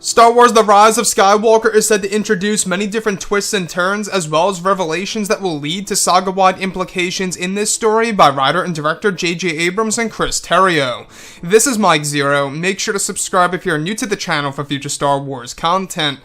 Star Wars The Rise of Skywalker is said to introduce many different twists and turns, as well as revelations that will lead to saga-wide implications in this story by writer and director J.J. Abrams and Chris Terrio. This is Mike Zero. Make sure to subscribe if you're new to the channel for future Star Wars content.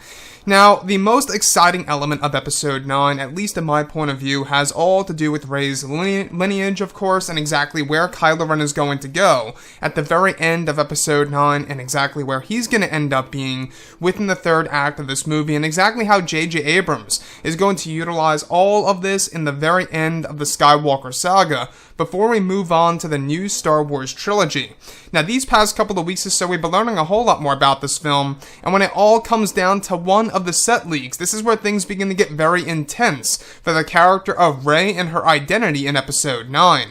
Now, the most exciting element of Episode 9, at least in my point of view, has all to do with Rey's lineage, of course, and exactly where Kylo Ren is going to go at the very end of Episode 9, and exactly where he's going to end up being within the third act of this movie, and exactly how J.J. Abrams is going to utilize all of this in the very end of the Skywalker saga, before we move on to the new Star Wars trilogy. Now, these past couple of weeks or so, we've been learning a whole lot more about this film, and when it all comes down to one of the set leaks, this is where things begin to get very intense for the character of Rey and her identity in Episode 9.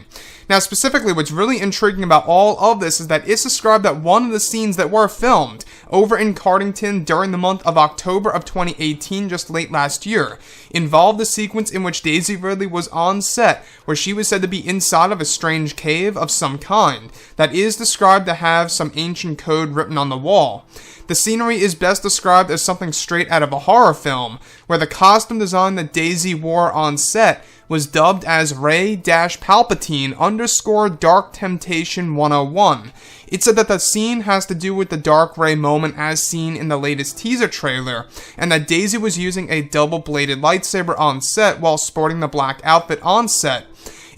Now, specifically, what's really intriguing about all of this is that it's described that one of the scenes that were filmed over in Cardington during the month of October of 2018, just late last year, involved a sequence in which Daisy Ridley was on set, where she was said to be inside of a strange cave of some kind that is described to have some ancient code written on the wall. The scenery is best described as something straight out of a horror film, where the costume design that Daisy wore on set was dubbed as Rey-Palpatine_Dark Temptation 101. It said that the scene has to do with the Dark Rey moment as seen in the latest teaser trailer, and that Daisy was using a double-bladed lightsaber on set while sporting the black outfit on set.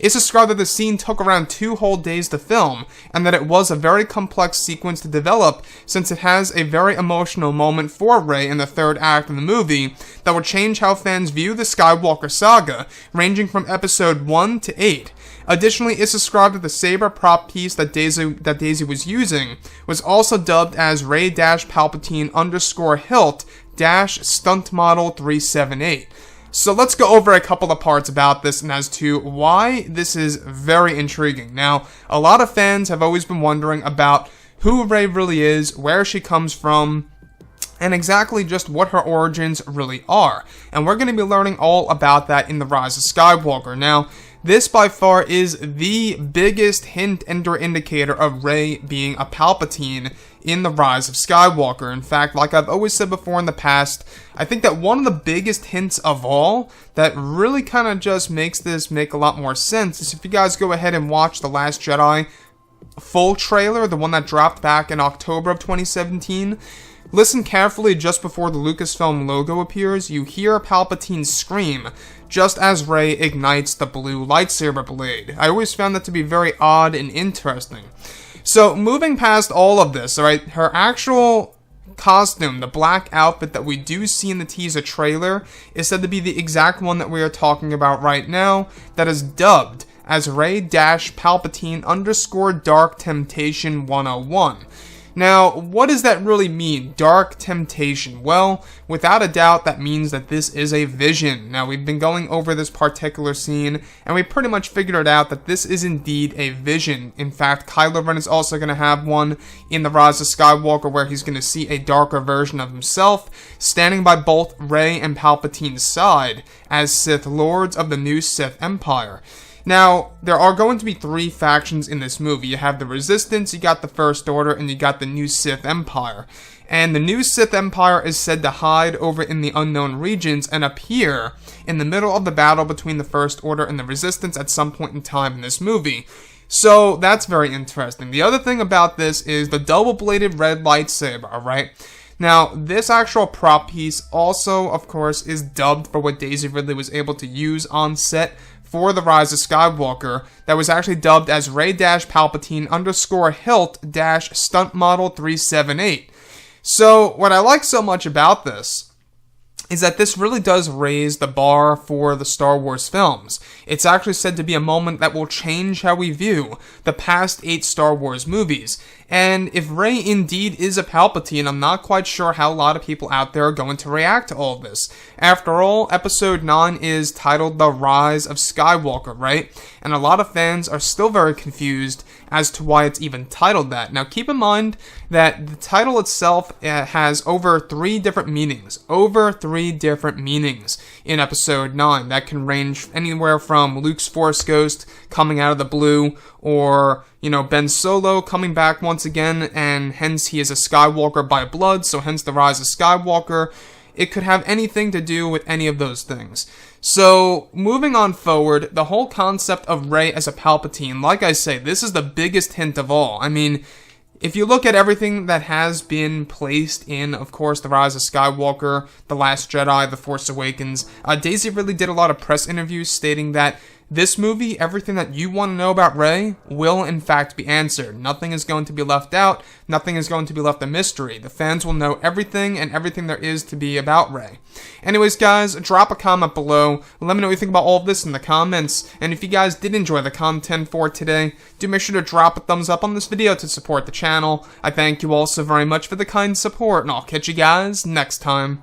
It's described that the scene took around 2 whole days to film, and that it was a very complex sequence to develop, since it has a very emotional moment for Rey in the third act of the movie that will change how fans view the Skywalker saga, ranging from Episode 1 to 8. Additionally, it's described that the saber prop piece that Daisy was using was also dubbed as Rey-Palpatine_Hilt-Stunt Model 378. So let's go over a couple of parts about this and as to why this is very intriguing. Now, a lot of fans have always been wondering about who Rey really is, where she comes from, and exactly just what her origins really are. And we're going to be learning all about that in The Rise of Skywalker. Now, this by far is the biggest hint and or indicator of Rey being a Palpatine in The Rise of Skywalker. In fact, like I've always said before in the past, I think that one of the biggest hints of all that really kind of just makes this make a lot more sense is if you guys go ahead and watch The Last Jedi full trailer, the one that dropped back in October of 2017. Listen carefully just before the Lucasfilm logo appears. You hear Palpatine scream just as Rey ignites the blue lightsaber blade. I always found that to be very odd and interesting. So, moving past all of this, alright, her actual costume, the black outfit that we do see in the teaser trailer, is said to be the exact one that we are talking about right now, that is dubbed as Rey-Palpatine_Dark Temptation 101. Now, what does that really mean, Dark Temptation? Well, without a doubt, that means that this is a vision. Now, we've been going over this particular scene, and we pretty much figured it out that this is indeed a vision. In fact, Kylo Ren is also going to have one in The Rise of Skywalker, where he's going to see a darker version of himself, standing by both Rey and Palpatine's side, as Sith Lords of the new Sith Empire. Now, there are going to be 3 factions in this movie. You have the Resistance, you got the First Order, and you got the new Sith Empire. And the new Sith Empire is said to hide over in the unknown regions and appear in the middle of the battle between the First Order and the Resistance at some point in time in this movie. So, that's very interesting. The other thing about this is the double-bladed red lightsaber, alright? Now, this actual prop piece also, of course, is dubbed for what Daisy Ridley was able to use on set for The Rise of Skywalker, that was actually dubbed as Rey-Palpatine_Hilt-Stunt Model 378. So, what I like so much about this is that this really does raise the bar for the Star Wars films. It's actually said to be a moment that will change how we view the past 8 Star Wars movies. And if Rey indeed is a Palpatine, I'm not quite sure how a lot of people out there are going to react to all of this. After all, Episode 9 is titled The Rise of Skywalker, right? And a lot of fans are still very confused as to why it's even titled that. Now, keep in mind that the title itself has over 3 different meanings. Over 3 different meanings in Episode 9. That can range anywhere from Luke's Force Ghost coming out of the blue, or Ben Solo coming back once again, and hence he is a Skywalker by blood, so hence the rise of Skywalker. It could have anything to do with any of those things. So, moving on forward, the whole concept of Rey as a Palpatine, like I say, this is the biggest hint of all. I mean, if you look at everything that has been placed in, of course, The Rise of Skywalker, The Last Jedi, The Force Awakens, Daisy really did a lot of press interviews stating that this movie, everything that you want to know about Rey, will in fact be answered. Nothing is going to be left out. Nothing is going to be left a mystery. The fans will know everything and everything there is to be about Rey. Anyways, guys, drop a comment below. Let me know what you think about all of this in the comments. And if you guys did enjoy the content for today, do make sure to drop a thumbs up on this video to support the channel. I thank you all so very much for the kind support, and I'll catch you guys next time.